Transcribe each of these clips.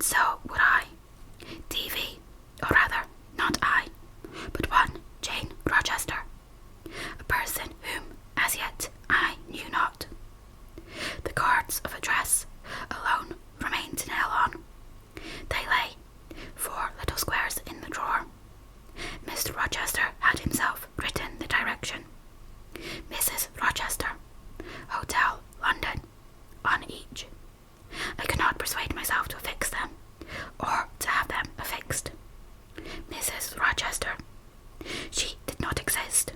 and so would I. D.V., or rather, not I, but one Jane Rochester, a person whom, as yet, I knew not. The cards of address alone remained to nail on. They lay, 4 little squares in the drawer. Mr. Rochester had himself written the direction. Mrs. Rochester, Hotel, London, on each. I could not persuade myself to affix them, or to have them affixed. Mrs. Rochester. She did not exist.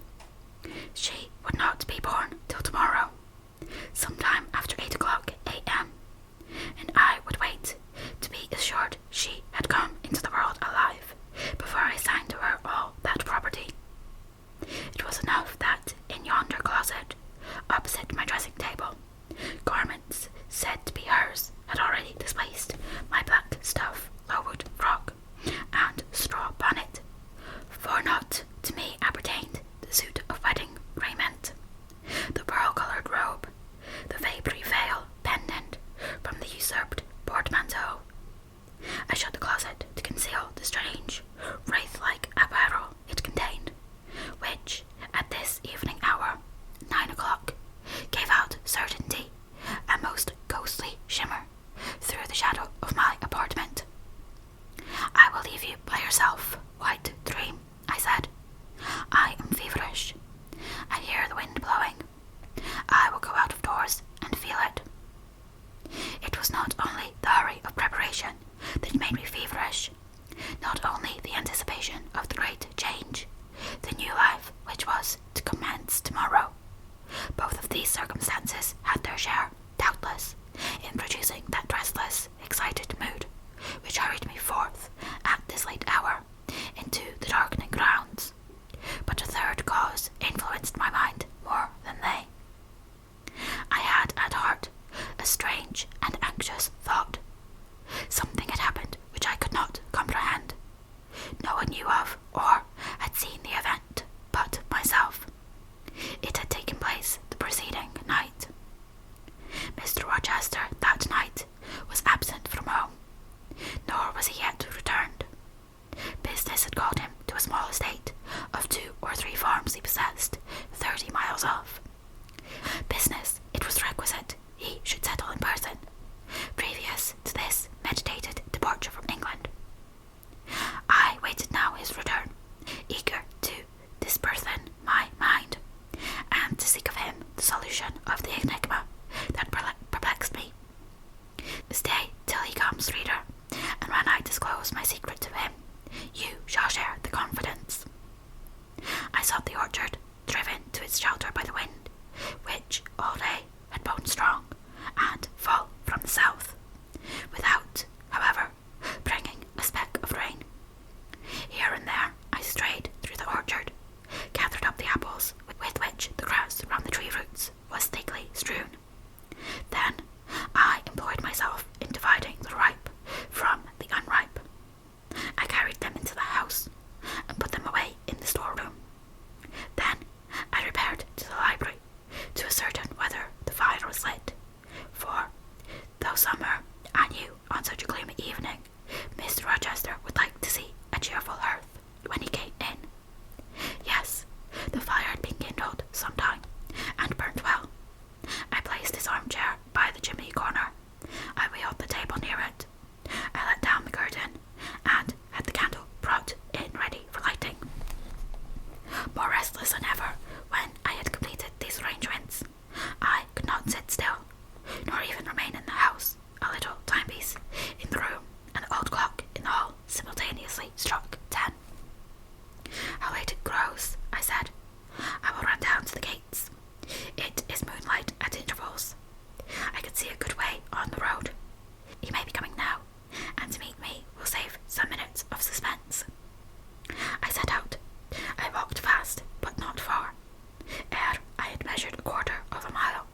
She would not be born till tomorrow, sometime after 8 o'clock a.m., and I would wait to be assured she had come into the world alive before I signed to her all that property. It was enough that in yonder closet, opposite my dressing table, garments said to be hers had already displaced my black stuff low-wood frock and straw bonnet, for not to me appertained the suit of wedding raiment, the pearl-coloured robe, the vapoury veil pendant from the usurped portmanteau. I shut the closet to conceal the strange, wraith-like apparel it contained, which, at this evening hour, 9 o'clock, gave out certainty and most ghostly shimmer through the shadow of my apartment. I will leave you by yourself, white dream, I said. I am feverish. I hear the wind blowing. I will go out of doors and feel it. It was not only the hurry of preparation that made me feverish, not only the anticipation of the great change, the new life which was to commence tomorrow. Both of these circumstances had their share, doubtless, in producing that restless, excited mood which hurried me forth at this late hour into the darkening grounds. But a third cause influenced my mind more than they. I had at heart a strange and anxious thought. Something had happened which I could not comprehend. No one knew of or had seen the event but myself. It had taken place the preceding night. Mr. Rochester that night was absent from home, nor was he yet returned. Business had called him to a small estate of 2 or 3 farms he possessed, 30 miles off. Business it was requisite he should settle in person, previous to this meditated departure from England. I waited now his return, eager to disburthen my mind, and to seek of him the solution of the enigma that perplexed me. Stay till he comes, reader, and when I disclose my secret to him, you shall share the confidence. I sought the orchard, driven to its shelter by the wind, which all day had blown strong and full from the south, without, however, bringing a speck of rain. Here and there I strayed through the orchard, gathered up the apples with which the grass round the tree roots was thickly strewn. Then I employed myself in dividing the ripe from the unripe. I carried them into the house and put them away in the storeroom. Then I repaired to the library to ascertain whether the fire was lit, for, though summer, I knew on such a gloomy evening, Mr. Rochester would like to see a cheerful hearth when he came in. Yes, the fire had been kindled some time, and burnt well. I placed his armchair by the chimney corner. I wheeled the table near it. I let down the curtain, and had the candle brought in ready for lighting. More restless than ever, when I had completed these arrangements, I could not sit still, nor even remain in the house. A little timepiece in the room and the old clock in the hall simultaneously struck 10. How late it grows, I said. I will run down to the gates. It is moonlight at intervals. I can see a good way on the road. He may be coming now, and to meet me will save some minutes of suspense. I set out. I walked fast, but not far. Ere I had measured a quarter of a mile,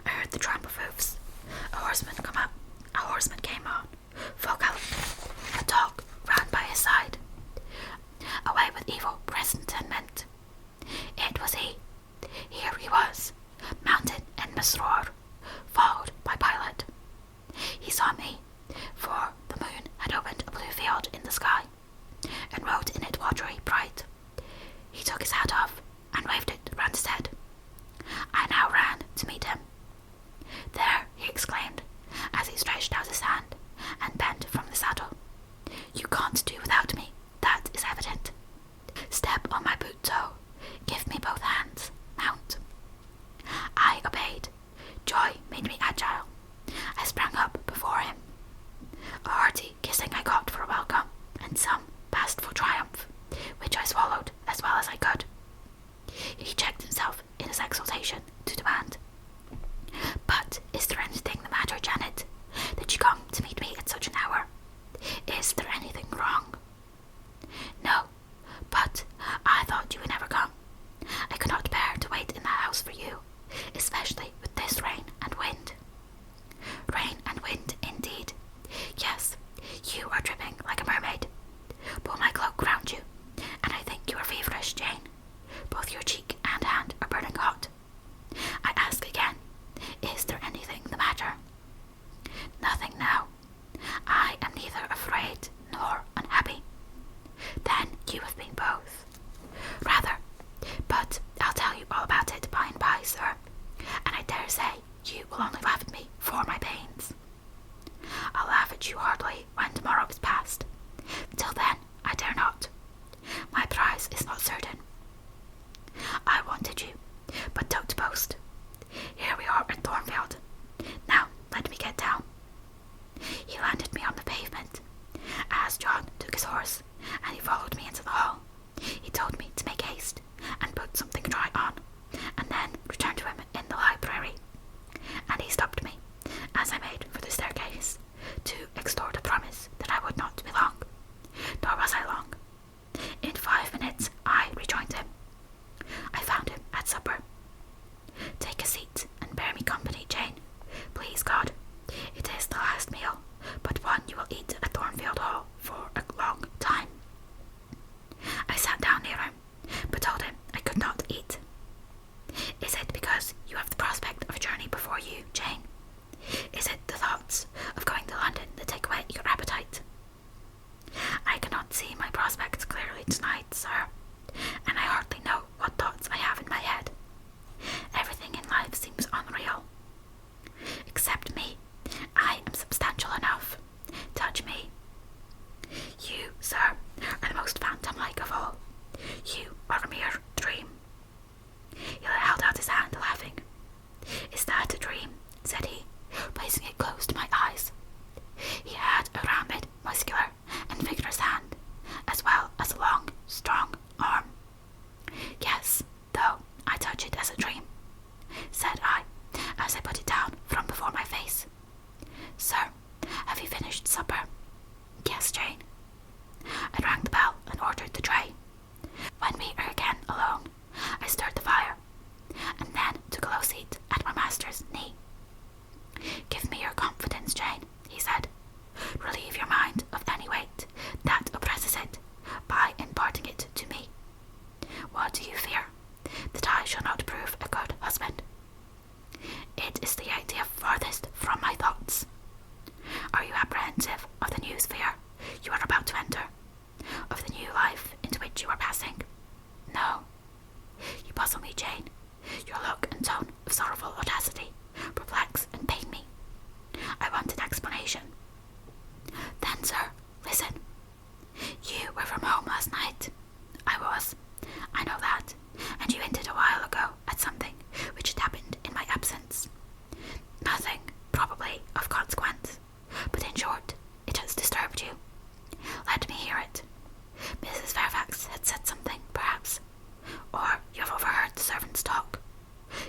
I heard the tramp of hoofs. A horseman came on, full gallop. A dog ran by his side. Away with evil presentiment. It was he. Here he was, mounted in Mesrour, followed by Pilate. He saw me, for the opened a blue field in the sky, and wrote in it watery bright. He took his hat off, and waved it round his head. I now ran to meet him. There, he exclaimed, as he stretched out his hand, and bent from the saddle. You can't do without me, that is evident. Step on my boot toe, give me both hands, mount. I obeyed. Joy made me agile. I sprang up before him. A hearty kissing I got for a welcome, and some passed for triumph, which I swallowed as well as I could. He checked himself in his exultation to demand, But is there anything the matter, Janet, that you come to meet me at such an hour? Is there anything wrong? No, but I thought you would never come. I could not bear to wait in the house for you, especially with this rain and wind. Rain and wind, indeed. Yes, you are dripping like a mermaid. Pull my cloak round you, and I think you are feverish, Jane. Both your cheek and hand are burning hot. I ask again, is there anything the matter? Nothing now. I am neither afraid nor unhappy. Then you have been both. Rather, but I'll tell you all about it by and by, sir, and I dare say you will only laugh at me for my pains. I'll laugh at you heartily when tomorrow is past. Till then, I dare not. My prize is not certain. I wanted you, but don't boast. Here we are at Thornfield. Now, let me get down. He landed me on the pavement. As John took his horse, and he followed me into the hall, he told me to make haste, and put something dry on, and then return to him in the library. And he stopped me, as I made for the staircase, to extort a promise that I would not be long. Nor was I long. In 5 minutes I rejoined him. I found him at supper. Take a seat and bear me company, Jane. Please God. It is the last meal, but one you will eat at Thornfield Hall for a long time. I sat down near him, but told him I could not eat. Is it because you have the prospect of a journey before you, Jane? Is it the thoughts of going to London that take away your appetite? I cannot see my prospects clearly tonight, sir, and I hardly know what thoughts I have in my head. Everything in life seems unreal. Except me, I am substantial enough. Touch me. You, sir, are the most phantom-like of all. You are a mere dream. He held out his hand, laughing. Is that a dream? Said he, placing it close to my eyes. He had a rounded, muscular, and vigorous hand, as well as a long, strong arm. Yes, though I touch it as a dream, said I, as I put it down from before my face. Sir, have you finished supper? Yes, Jane. I rang the bell and ordered the tray. When we were again alone, I stirred the fire, and then took a low seat at my master's knee. Give me your confidence, Jane, he said. Relieve your mind of any weight that oppresses it by imparting it to me. What do you fear? That I shall not prove a good husband? It is the idea farthest from my thoughts. Are you apprehensive of the new sphere you are about to enter? Of the new life into which you are passing? No. You puzzle me, Jane. Your look and tone of sorrowful audacity perplex and pain me. I want an explanation. Then, sir, listen. You were from home last night. I was. I know that, and you hinted a while ago at something which had happened in my absence. Nothing, probably, of consequence, but in short, it has disturbed you. Let me hear it. Mrs. Fairfax had said something, perhaps, or you have overheard the servants talk.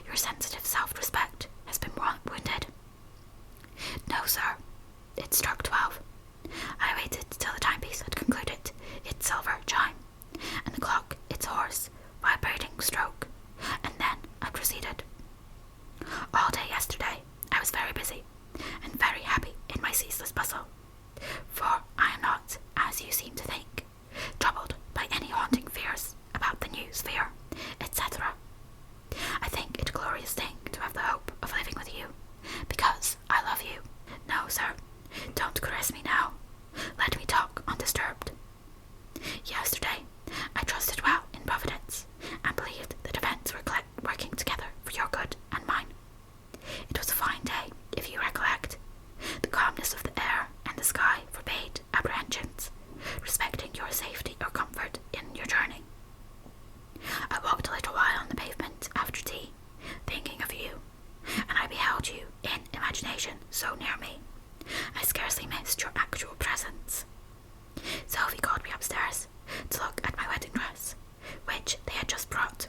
Your sensitive self-respect has been wounded. No, sir. It struck 12. I waited till the timepiece had concluded its silver chime, and the clock its hoarse, vibrating stroke, and then I proceeded. All day yesterday I was very busy, and very happy in my ceaseless bustle, for I am not, as you seem to think, troubled by any haunting fears about the new sphere, etc. I think it a glorious thing to have the hope of living with you, because I love you. No, sir, don't occasion so near me. I scarcely missed your actual presence. Sophie called me upstairs to look at my wedding dress, which they had just brought,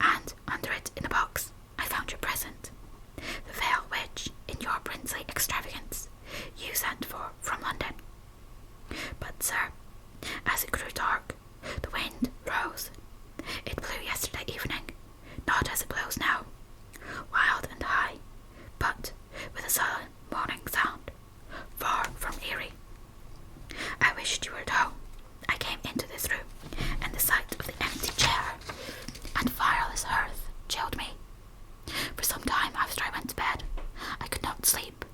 and under it in a box I found your present, the veil which, in your princely extravagance, you sent for from London. But, sir, as it grew dark, the wind rose. It blew yesterday evening, not as it blows now, wild and high, but with a sullen moaning sound, far from eerie. I wished you were at home. I came into this room, and the sight of the empty chair and fireless hearth chilled me. For some time after I went to bed, I could not sleep.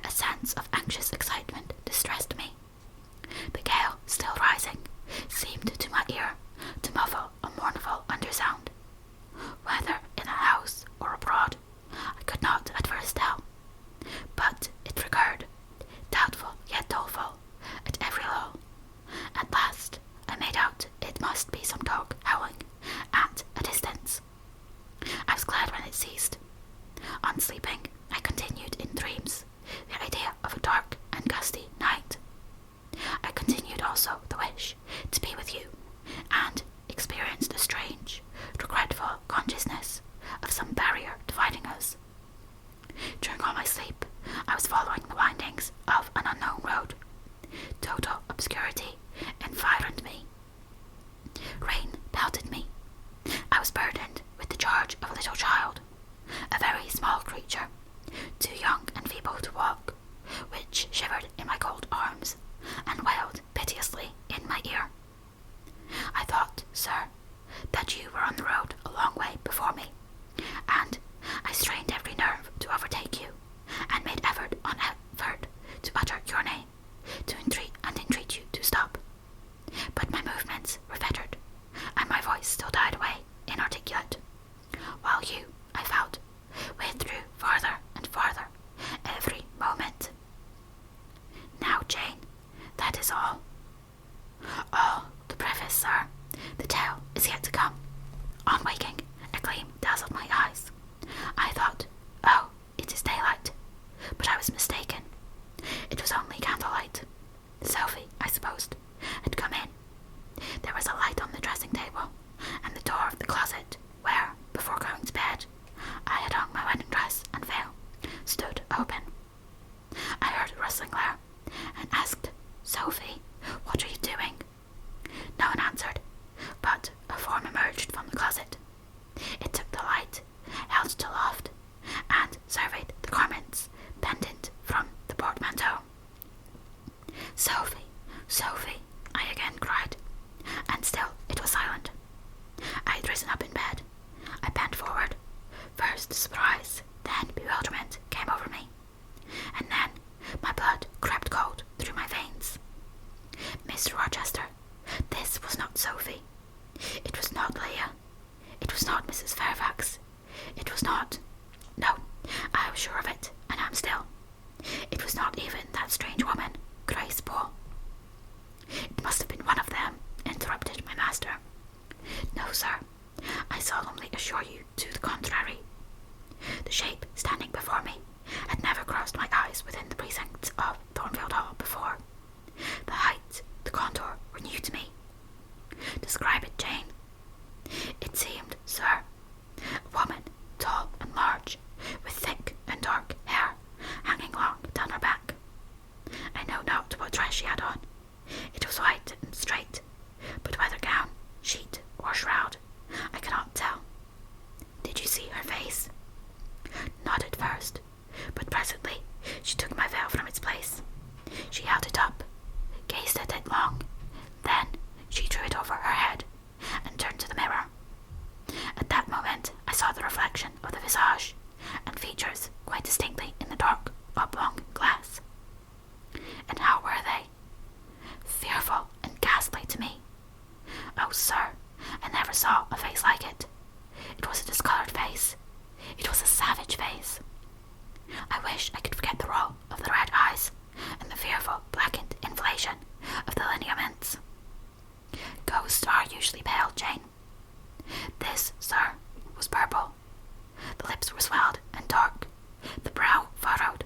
A sense of anxious excitement distressed me. The gale, still rising, seemed to my ear to muffle a mournful undersound. Whether in a house or abroad, I could not at first tell, but it recurred, doubtful yet doleful, at every lull. At last I made out it must be some dog howling at a distance. I was glad when it ceased. On sleeping, I continued in dreams the idea of a dark and gusty night. I continued also the wish to be with you, and experienced a strange, regretful consciousness of some barrier dividing us. During all my sleep, I was following the windings of an unknown road. Total obscurity environed me. Rain pelted me. I was burdened with the charge of a little child, a very small creature, too young and feeble to walk, which shivered in my cold arms and wailed piteously in my ear. I thought, sir, that you were on the road a long way before me, and I strained every nerve to overtake you, and made effort on effort to utter your name, to entreat you to stop. But my movements were fettered, and my voice still died away, inarticulate, while you, I felt, withdrew farther and farther every moment. Now, Jane, that is all. All the preface, sir. The tale is yet to come. On waking, a gleam dazzled my eyes. I thought, oh, it is daylight. But I was mistaken. It was only candlelight. Sophie, I supposed, had come in. There was a light on the dressing table, and the door of the closet, where, before going to bed, I had hung my wedding dress and veil, stood open. I heard a rustling there, and asked, Sophie, what are you doing? No one answered, but a form emerged from the closet. It took the light, held it aloft, and surveyed the garments pendant from the portmanteau. Sophie, Sophie, I again cried, and still it was silent. I had risen up in bed. I bent forward. First surprise, then bewilderment came over me, and then my blood crept cold through my veins. Mr. Rochester, this was not Sophie. It was not Leah. It was not Mrs. Fairfax. It was not... No, I was sure of it, and am still. It was not even that strange woman, Grace Poole. It must have been one of them, interrupted my master. No, sir, I solemnly assure you to the contrary. The shape standing before me had never crossed my eyes within the precincts of Thornfield Hall before. The height, the contour were new to me. Describe it, Jane. It seemed, sir, a woman, tall and large, with thick and dark hair hanging long down her back. I know not what dress she had on. It was white and straight, but whether gown, sheet, or shroud, I cannot tell. Did you see her face? Not at first, but presently she took my veil from its place. She held it up, gazed at it long, then she drew it over her head and turned to the mirror. At that moment I saw the reflection of the visage and features quite distinctly in the dark oblong glass. And how were they? Fearful and ghastly to me. Oh, sir, I never saw a face like it. It was a discoloured face. It was a savage face. I wish I could forget the roll of the red eyes and the fearful blackened inflation of the lineaments. Ghosts are usually pale, Jane. This, sir, was purple. The lips were swelled and dark, the brow furrowed,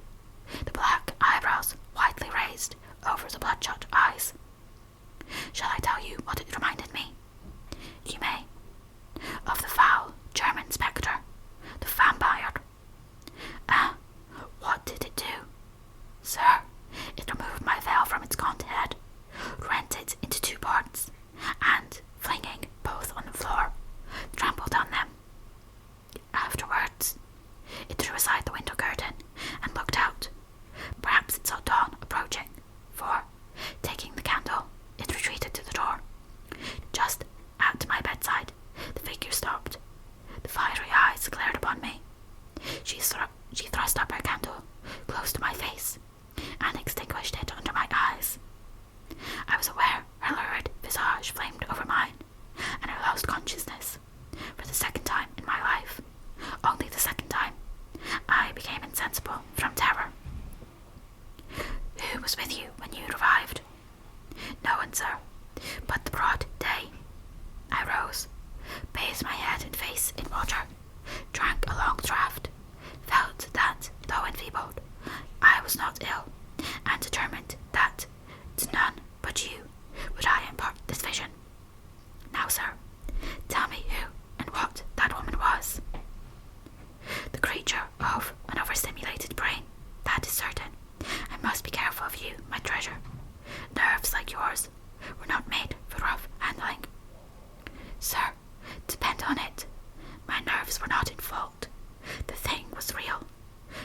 insensible from terror. Who was with you when you arrived? No one, sir, but the broad day. I rose, bathed my head and face in water, drank a long draught, felt that, though enfeebled, I was not ill, and determined that to none but you would I impart this vision. Now, sir, tell me who and what that woman was. The creature of an overstimulated brain, that is certain. I must be careful of you, my treasure. Nerves like yours were not made for rough handling. Sir, depend on it, my nerves were not in fault. The thing was real.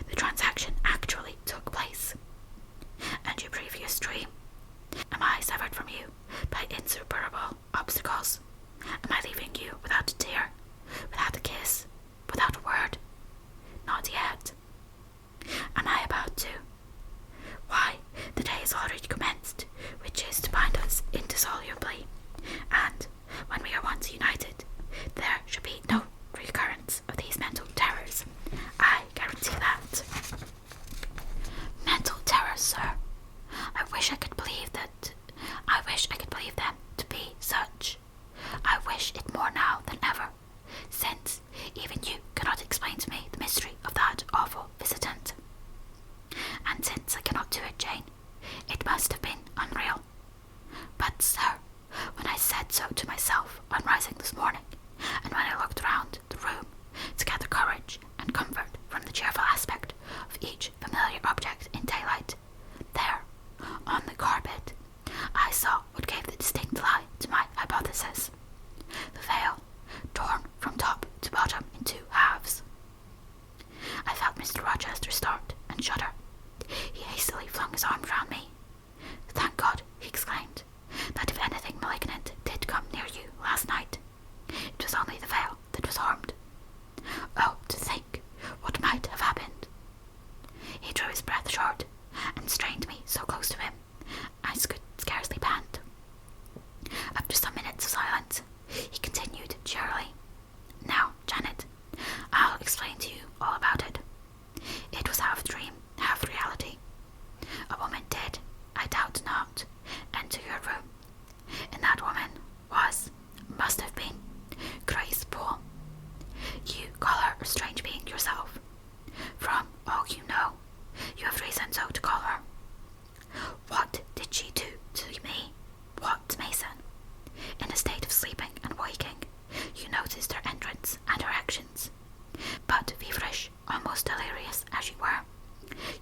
The transaction actually took place. And your previous dream? Am I severed from you by insuperable obstacles? Am I leaving you without a tear, without a kiss, without a word? Not yet. Am I about to? Why, the day has already commenced, which is to bind us indissolubly, and when we are once united, there should be no recurrence of these mental terrors. I guarantee that. Mental terrors, sir. I wish I could believe them to be such. I wish it more now than ever, since even you cannot explain to me the mystery of that awful visitant. And since I cannot do it, Jane, it must have been unreal. But, sir, when I said so to myself on rising this morning, and when I looked round the room to gather courage and comfort from the cheerful aspect of each familiar object in daylight, there, on the carpet, I saw what gave the distinct lie to my hypothesis. The veil, torn from top to bottom in two halves. I felt Mr. Rochester start and shudder. He hastily flung his arms round me. Thank God, he exclaimed, that if anything malignant did come near you last night, it was only the veil that was harmed. Oh, to think what might have happened. He drew his breath short and strained me so close to him I could scarcely pant. After some minutes of silence, he continued cheerily. Now, Janet, I'll explain to you all about it. It was half dream, half reality. A woman did, I doubt not, enter your room, and that woman must have been, Grace Poole. You call her a strange being yourself. From all you know, you have reason so to call her. What did she do to me? What, Mason? In a state of sleeping and waking, you noticed her entrance and her actions. But feverish, almost delirious as you were,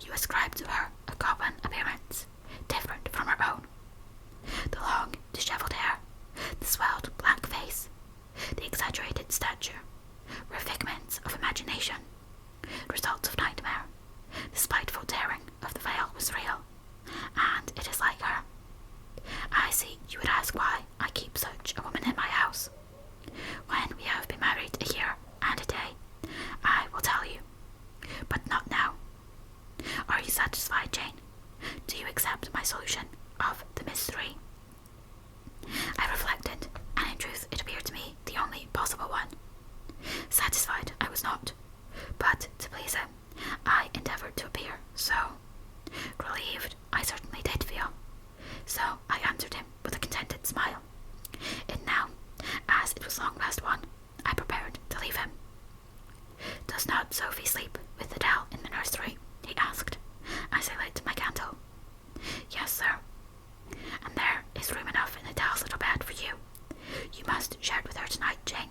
you ascribed to her a goblin appearance, different from her own. The long, dishevelled hair, the swelled black face, the exaggerated stature, were figments of imagination, results of nightmare. The spiteful tearing of the veil was real, and it is like her. I see you would ask why I keep such a woman in my house. When we have been married a year and a day, I will tell you, but not now. Are you satisfied, Jane? Do you accept my solution of the mystery? I reflected, and in truth it appeared to me the only possible one. Satisfied I was not, but to please him, I endeavoured to appear so. Relieved I certainly did feel, so I answered him with a contented smile. And now, as it was long past 1, I prepared to leave him. Does not Sophie sleep with Adele in the nursery? He asked, as I lit my candle. Yes, sir. And there is room enough in Adele's little bed for you. You must share it with her tonight, Jane.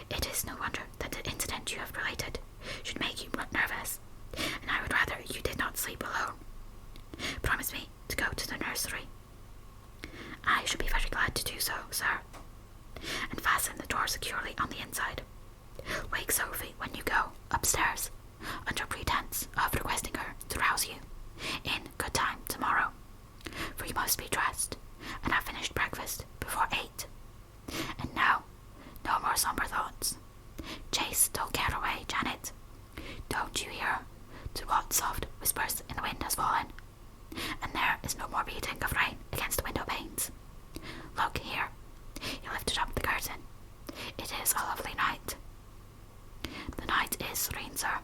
It is no wonder that the incident you have related should make you nervous, and I would rather you did not sleep alone. Promise me to go to the nursery. I should be very glad to do so, sir. And fasten the door securely on the inside. Wake Sophie when you go upstairs, under pretence of requesting her to rouse you in good time tomorrow, for you must be dressed and have finished breakfast before 8. And now, no more somber thoughts. Chase dull care away, Janet. Don't you hear to what soft whispers in the wind has fallen? And there is no more beating of rain against the window panes. Look here. He lifted up the curtain. It is a lovely night. The night is serene, sir,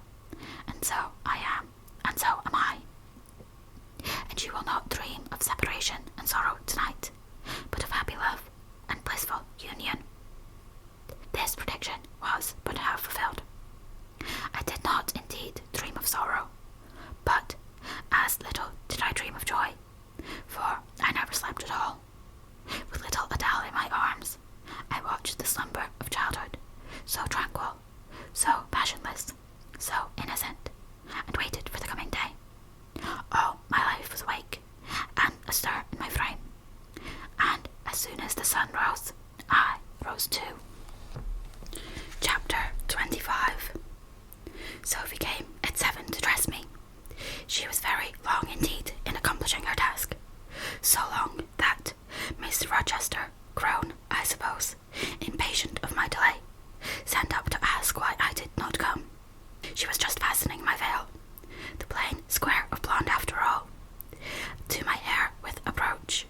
and so I and so am I. And you will not dream of separation and sorrow tonight, but of happy love and blissful union. This prediction was but half fulfilled. I did not indeed dream of sorrow, but as little did I dream of joy, for I never slept at all. With little Adele in my arms, I watched the slumber of childhood, so tranquil, so passionless, so innocent, and waited for the coming day. All my life was awake, and astir in my frame, and as soon as the sun rose, I rose too. Chapter 25. Sophie came at 7 to dress me. She was very long indeed in accomplishing her task, so long that Miss Rochester, grown, I suppose, impatient of my delay, sent up to ask why I did not come. She was just fastening my veil, the plain square of blonde after all, to my hair with a brooch.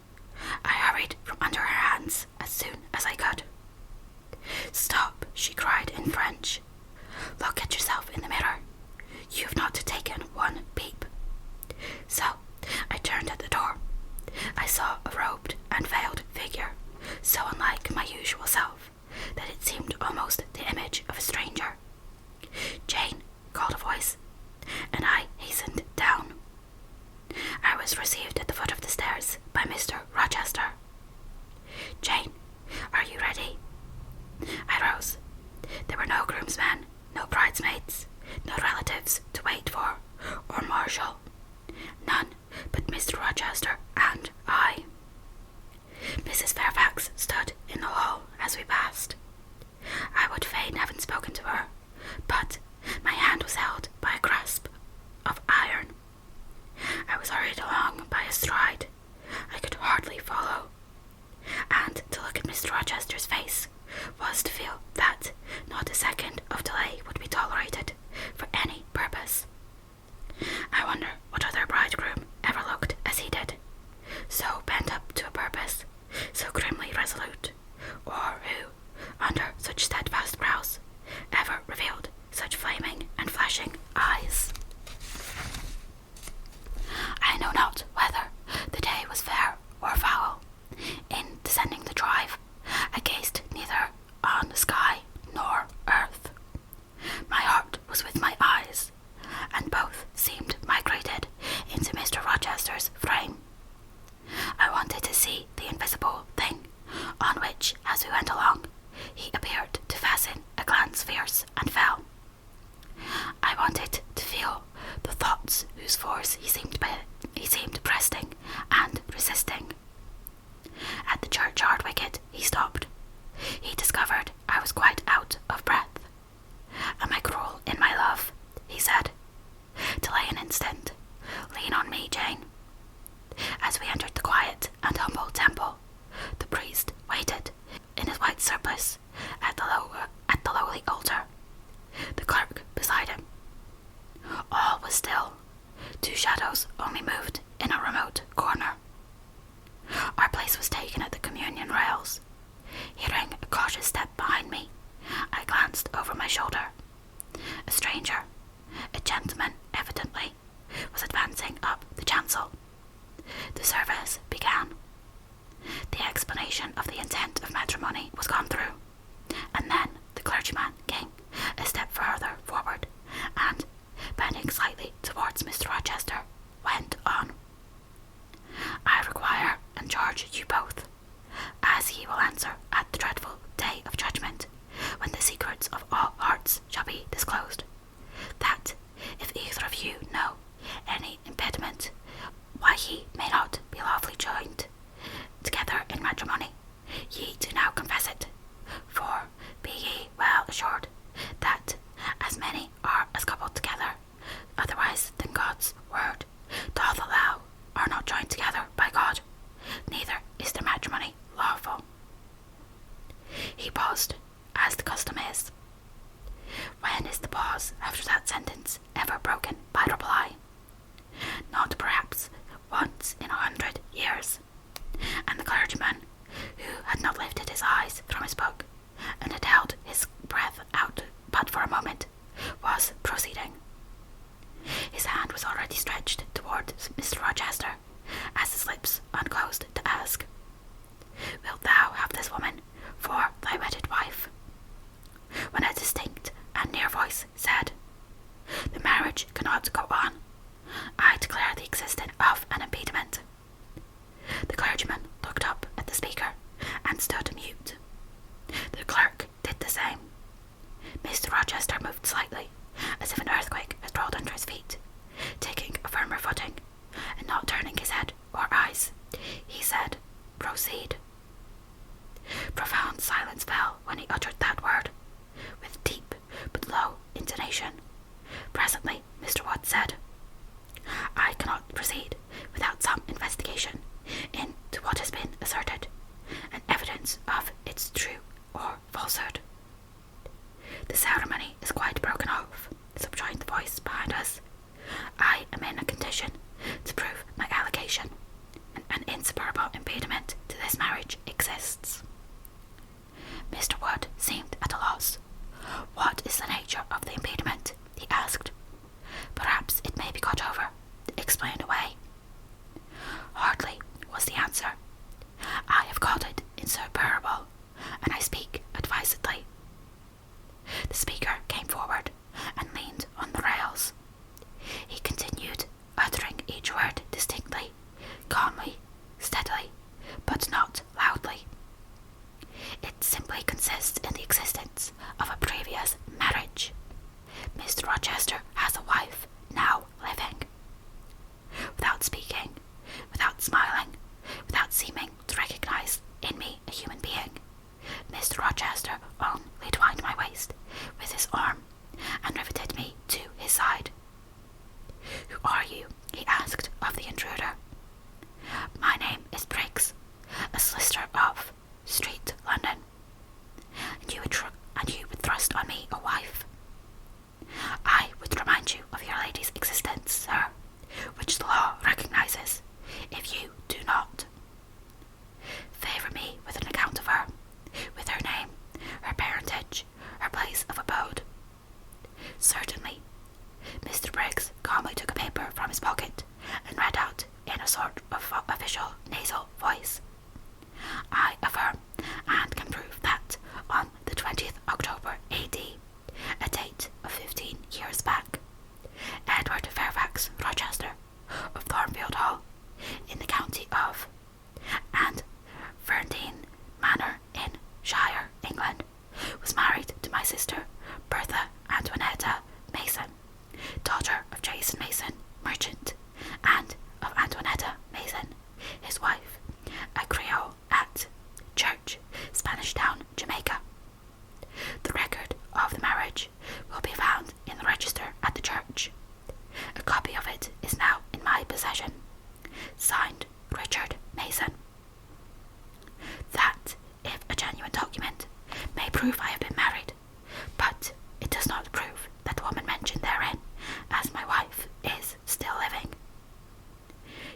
I hurried from under her hands as soon as I could. "Stop," she cried in French. "Look at yourself in the mirror. You've not taken one peep." So I turned at the door. I saw a robed and veiled figure, so unlike my usual self that it seemed almost the image of a stranger. "Jane," called a voice, and I hastened down. I was received at the foot of the stairs by Mr. Rochester. "Jane, are you ready?" I rose. There were no groomsmen, no bridesmaids, no relatives to wait for, or marshal. None but Mr. Rochester and I. Mrs. Fairfax stood in the hall as we passed. I would fain have spoken to her, but my hand was held by a grasp of iron. I was hurried along by a stride I could hardly follow, and to look at Mr. Rochester's face was to feel that not a second of delay would be tolerated for any purpose. I wonder what other bridegroom ever looked as he did, so bent up to a purpose, so grimly resolute, or who, under such steadfast brows, ever revealed such flaming and flashing eyes. I know not whether the day was fair or foul. In descending the drive, I gazed neither on the sky nor earth. My heart was with my eyes, and both seemed migrated into Mr. Rochester's frame. I wanted to see the invisible thing, on which, as we went along, he appeared to fasten a glance fierce and fell. I wanted to feel the thoughts whose force he seemed breasting and resisting. At the churchyard wicket he stopped. He discovered I was quite out of breath. "Am I cruel in my love?" he said. "Delay an instant. Lean on me, Jane." As we entered the quiet and humble temple, the priest waited in his white surplice at the lowly altar, the clerk beside him. All was still. 2 shadows only moved in a remote corner. Our place was taken at the communion rails. Hearing a cautious step behind me, I glanced over my shoulder. A stranger, a gentleman evidently, was advancing up the chancel. The service began. The explanation of the intent of matrimony was gone through, and then the clergyman came a step further forward, and, bending slightly towards Mr. Rochester, went on. "I require and charge you both, as ye will answer at the dreadful day of judgment, when the secrets of all hearts shall be disclosed, that if either of you know any impediment why ye may not be lawfully joined together in matrimony, ye do now confess it, for be ye well assured that as many are as coupled together, otherwise than God's word doth allow, are not joined together by God, neither is their matrimony lawful." He paused, as the custom is. When is the pause after that sentence ever broken by reply? Not perhaps once in 100 years, and the clergyman, who had not lifted his eyes from his book, and had held his breath out but for a moment, was proceeding. His hand was already already stretched toward Mr. Rochester, as his lips unclosed to ask, "Wilt thou have this woman for thy wedded wife?" When a distinct and near voice said, "The marriage cannot go on. I declare the existence of an impediment." The clergyman looked up at the speaker and stood mute. The clerk did the same. Mr. Rochester moved slightly, as if an earthquake had rolled under his feet. Taking a firmer footing, and not turning his head or eyes, he said, "Proceed." Profound silence fell when he uttered that word, with deep but low intonation. Presently Mr. Wood said, "I cannot proceed without some investigation into what has been asserted, and evidence of its true or falsehood." "The ceremony is quite broken off," subjoined the voice behind us. "I am in a condition to prove my allegation, and an insuperable impediment to this marriage exists." Mr. Wood seemed at a loss. "What is the nature of the impediment?" he asked. "Perhaps it may be got over, explained away." "Hardly," was the answer. "I have called it insuperable, and I speak advisedly." The speaker came forward and leaned on the rails. He continued, uttering each word distinctly, calmly, steadily, but not loudly. "It simply consists in the existence of a previous marriage. Mr. Rochester has a wife now living." Without speaking, without smiling, without seeming to recognize in me a human being, Mr. Rochester only twined my waist with his arm and riveted me to his side. "Who are you?" he asked of the intruder. "My name is Briggs, a solicitor of Street, London. And you would thrust on me a wife?" "I would remind you of your lady's existence, sir, which the law recognizes, if you do not." "Favour me with an account of her, with her name, her parentage, her place of abode." "Certainly." Mr. Briggs calmly took a paper from his pocket and read out in a sort of official nasal voice, "I affirm and can prove that on the 20th October A.D., a date of 15 years back, Edward Fairfax Rochester of Thornfield Hall, in the county of and Ferndean Manor in Shire, England, was married to my sister Bertha Antoinetta Mason, daughter of Jason Mason, merchant, and of Antoinetta Mason, his wife, a Creole at Church, Spanish Town, Jamaica. The record of the marriage will be found in the register at the church. A copy of it is now in my possession. Signed, Richard Mason." That, if a genuine document, may prove I have been married, but it does not prove that the woman mentioned therein as my wife is still living.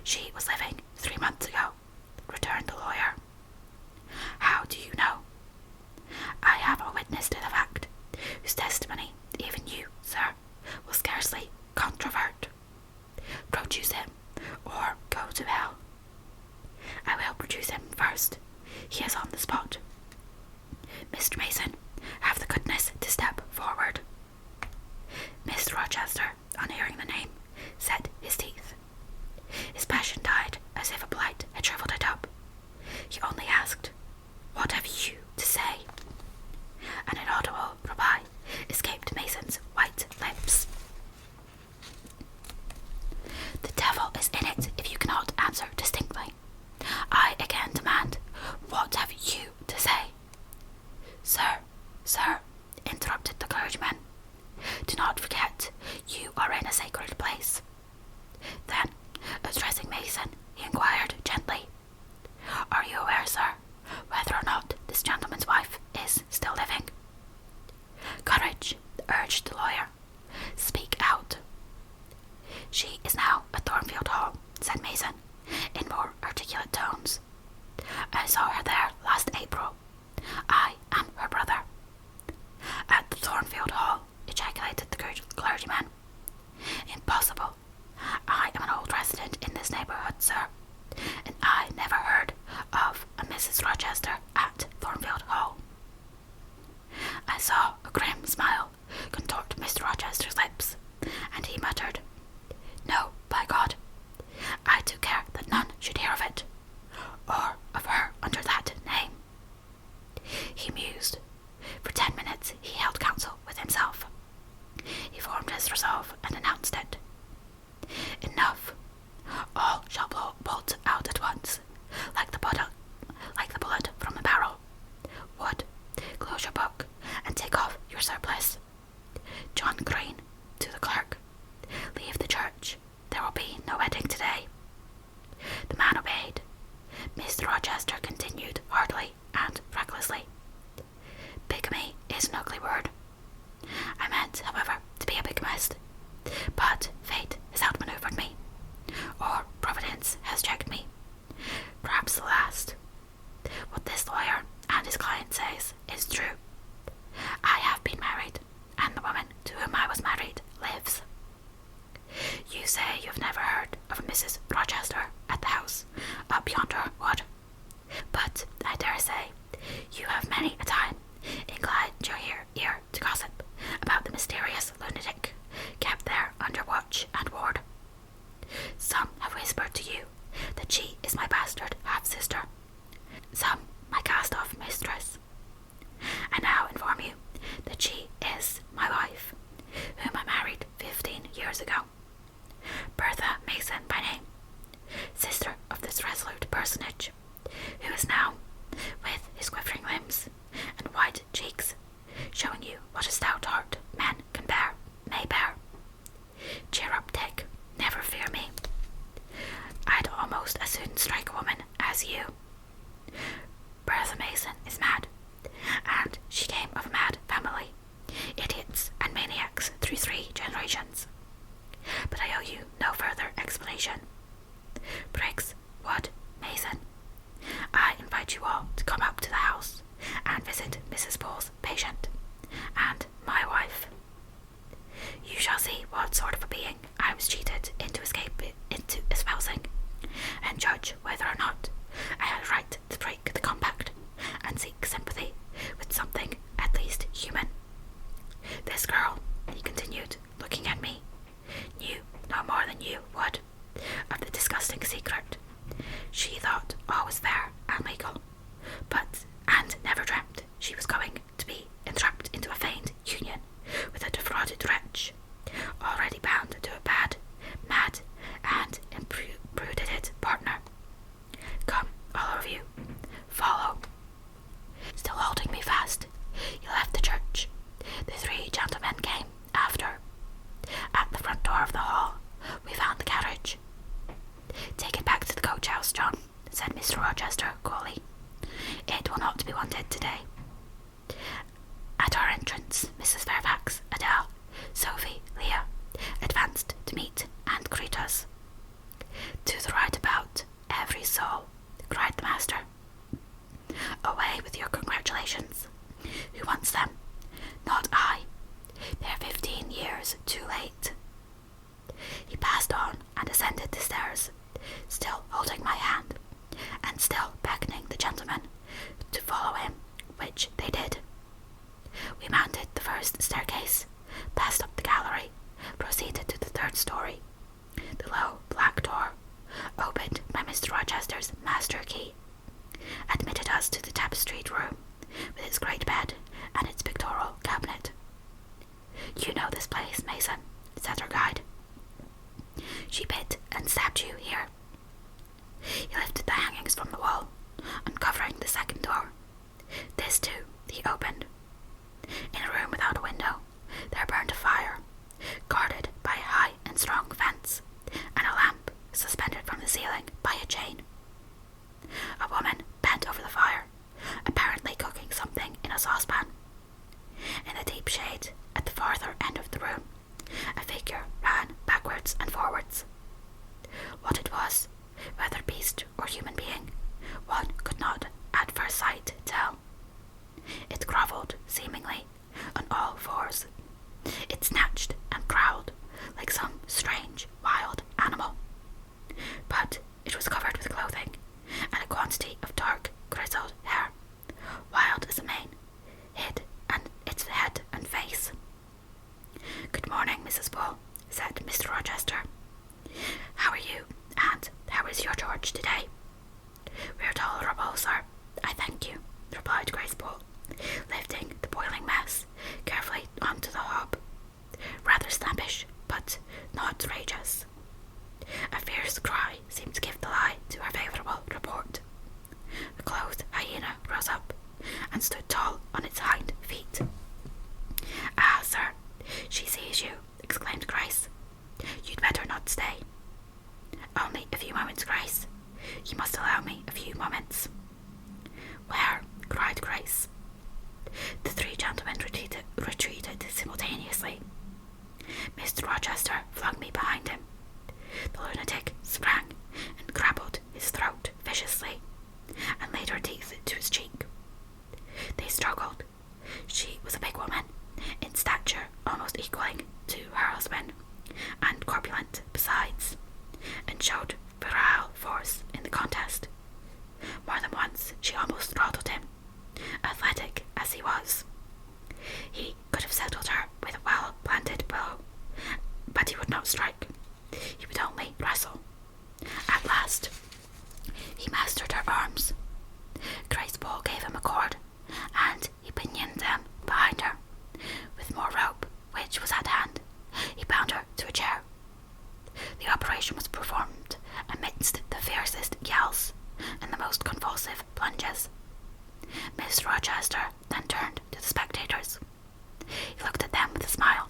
"She was living 3 months ago," returned the lawyer. "How do you know?" "I have a witness to the fact, whose testimony even you, sir, will scarcely controvert." "Produce him, or go to hell." "I will produce him first. He is on the spot. Mr. Mason, have the goodness to step forward." Mr. Rochester, on hearing the name, set his teeth. His passion died as if a blight had shriveled it up. He only asked, "What have you to say?" An inaudible reply escaped Mason's white lips. "The devil is in it if you cannot answer distinctly. I again demand, what have you to say?" Sir, interrupted the clergyman, "do not forget you are in a sacred place." Then, addressing Mason, he inquired gently, "Are you aware, sir, whether or not this gentleman's wife is still living?" "Courage," urged the lawyer. "Speak out." "She is now at Thornfield Hall," said Mason, in more articulate tones. "I saw her there last April. I am her brother." "At the Thornfield Hall," ejaculated the clergyman. "Impossible. an ugly word. I meant, however, to be a bigamist, but fate has outmaneuvered me, or Providence has checked me. Perhaps the last. What this lawyer and his client says is true. I have been married, and the woman to whom I was married lives. You say you've never heard of a Mrs. Rochester at the house up yonder wood, but I dare say you have many a time inclined your ear to gossip about the mysterious lunatic kept there under watch and ward. Some have whispered to you that she is my bastard half-sister, some my cast-off mistress. I now inform you that she is my wife, whom I married 15 years ago. Bertha Mason by name, sister of this resolute personage, who is now, with his quivering limbs and white cheeks, showing you what a stout heart men may bear. Cheer up, Dick, never fear me. I'd almost as soon strike a woman as you. Bertha Mason is mad, and she came of a mad family, idiots and maniacs through 3 generations. But I owe you no further explanation. Briggs, Wood, Mason, I invite you all to come up to the house and visit Mrs. Pole's patient and my wife. You shall see what sort of a being I was cheated into espousing, and judge whether or not I had a right to break the compact and seek sympathy with something at least human. This girl, he continued, looking at me, knew no more than you would of the disgusting secret. She thought all was fair and legal, and never dreamt she was going to be entrapped into a feigned union with a defrauded wretch, already bound to a bad, mad, and imprudent partner. Come, all of you, follow. Still holding me fast, he left the church. The 3 gentlemen came after. At the front door of the hall, we found the carriage. Take it back to the coach house, John, said Mr. Rochester coolly. It will not be wanted today. At our entrance, Mrs. Fairfax, Adele, Sophie, Leah, advanced to meet and greet us. To the right about, every soul, cried the master. Away with your congratulations. Who wants them? Not I. They're 15 years too late. He passed on and ascended the stairs, still holding my hand, and still beckoning the gentlemen to follow him, which they did. We mounted the first staircase, passed up the gallery, proceeded to the 3rd story. The low black door, opened by Mr. Rochester's master key, admitted us to the tapestried room, with its great bed and its pictorial cabinet. You know this place, Mason, said our guide. She bit and stabbed you here. He lifted the hangings from the wall, uncovering the 2nd door. This, too, he opened. In a room without a window, there burned a fire, guarded by a high and strong fence, and a lamp suspended from the ceiling by a chain. A woman bent over the fire, apparently cooking something in a saucepan. In the deep shade, at the farther end of the room, a figure ran backwards and forwards. What it was, whether beast or human being, one could not at first sight tell. It grovelled, seemingly, on all 4s. It snatched and growled like some strange, wild animal. But it was covered with clothing, and a quantity of dark, grizzled hair, wild as a mane, hid its head and face. Good morning, Mrs. Pole, said Mr. Rochester. How are you, and how is your George today? We're tolerable, sir, I thank you, replied Grace Pole, lifting the boiling mess carefully onto the hob. Rather snappish, but not outrageous. A fierce cry seemed to give the lie to her favourable report. The clothed hyena rose up and stood tall on its hind feet. Ah, sir, she sees you, exclaimed Grace. You'd better not stay. Only a few moments, Grace. You must allow me a few moments. Where? Cried Grace. The 3 gentlemen and showed virile force in the contest. More than once she almost throttled him, athletic as he was. He could have settled her with a well-planted blow, but he would not strike. He would only wrestle. At last, he mastered her arms. Grace Poole gave him a cord, and he pinioned them behind her. With more rope, which was at hand, he bound her to a chair. The operation was performed amidst the fiercest yells and the most convulsive plunges. Miss Rochester then turned to the spectators. He looked at them with a smile,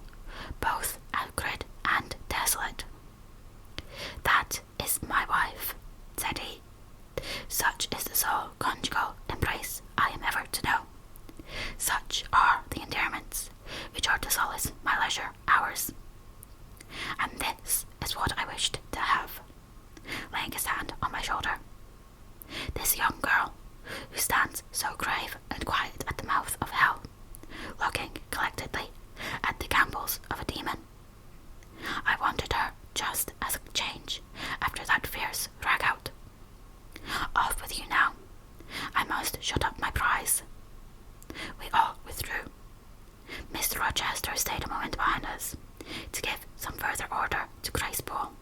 both acrid and desolate. "That is my wife," said he. "Such is the sole conjugal embrace I am ever to know. Such are the endearments which are to solace my leisure hours. And this is what I wished to have," laying his hand on my shoulder. "This young girl, who stands so grave and quiet at the mouth of hell, looking collectedly at the gambols of a demon. I wanted her just as a change after that fierce drag-out. Off with you now. I must shut up my prize." We all withdrew. Mr. Rochester stayed a moment behind us to give some further order to Grace Poole.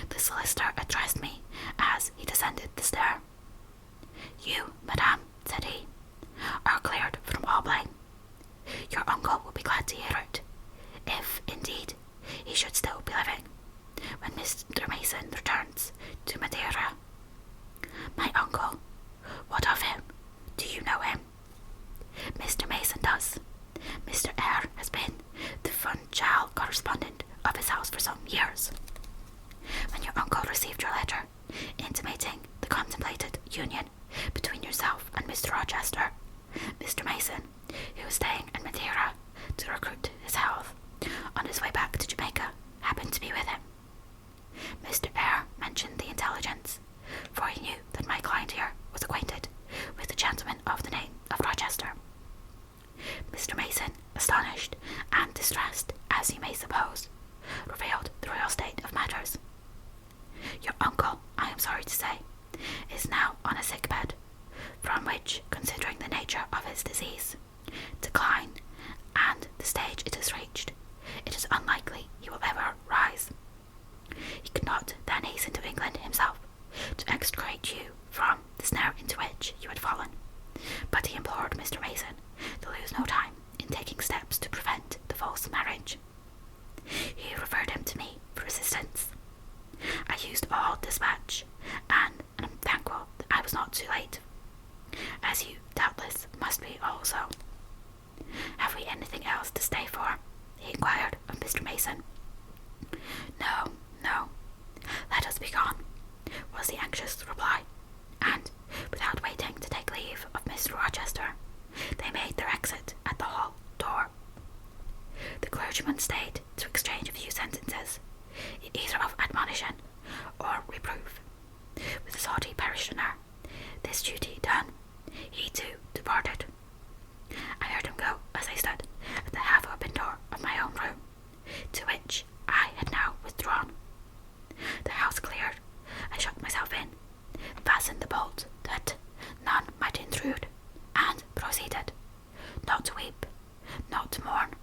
The solicitor addressed me as he descended the stair. "You, madame," said he, "are cleared from all blame. Your uncle will be glad to hear it, if, indeed, he should still be living, when Mr. Mason returns to Madeira." "My uncle? What of him? Do you know him?" "Mr. Mason does. Mr. Eyre has been the Funchal correspondent of his house for some years. When your uncle received your letter, intimating the contemplated union between yourself and Mr. Rochester, Mr. Mason, who was staying in Madeira to recruit his health, on his way back to Jamaica, happened to be with him. Mr. Eyre mentioned the intelligence, for he knew that my client here was acquainted with a gentleman of the name of Rochester. Mr. Mason, astonished and distressed, as you may suppose, revealed the real state of matters. Your uncle, I am sorry to say, is now on a sick bed, from which, considering the nature of his disease, decline, and the stage it has reached, it is unlikely he will ever rise. He could not then hasten to England himself to extricate you from the snare into which you had fallen, but he implored Mr. Mason to lose no time in taking steps to prevent the false marriage. He referred him to me for assistance. I used all dispatch, and am thankful that I was not too late, as you doubtless must be also. Have we anything else to stay for?" he inquired of Mr. Mason. No. Let us be gone," was the anxious reply, and, without waiting to take leave of Mr. Rochester, they made their exit at the hall door. The clergyman stayed to exchange a few sentences, either of admonition or reproof, with his haughty parishioner. This duty done, he too departed. I heard him go as I stood at the half-open door of my own room, to which I had now withdrawn. The house cleared, I shut myself in, fastened the bolt that none might intrude, and proceeded, not to weep, not to mourn.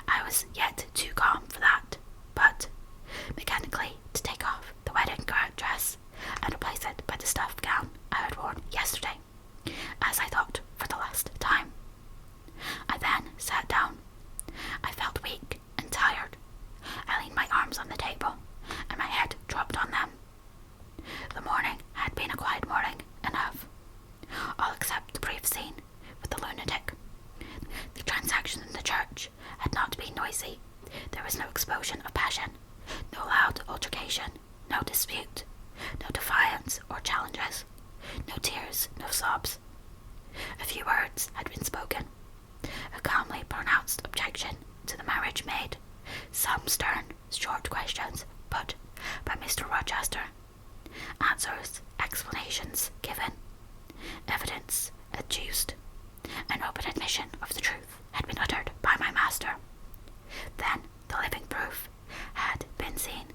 I was yet too calm for that, but mechanically to take off the wedding dress and replace it by the stuff gown I had worn yesterday, as I thought for the last time. I then sat down. I felt weak and tired. I leaned my arms on the table, and my head dropped on them. The morning had been a quiet morning enough, all except the brief scene with the lunatic. The transaction in the church had not been noisy. There was no explosion of passion, no loud altercation, no dispute, no defiance or challenges, no tears, no sobs. A few words had been spoken, a calmly pronounced objection to the marriage made, some stern, short questions put by Mr. Rochester, answers, explanations given, evidence adduced, an open admission of the truth had been uttered by my master. Then the living proof had been seen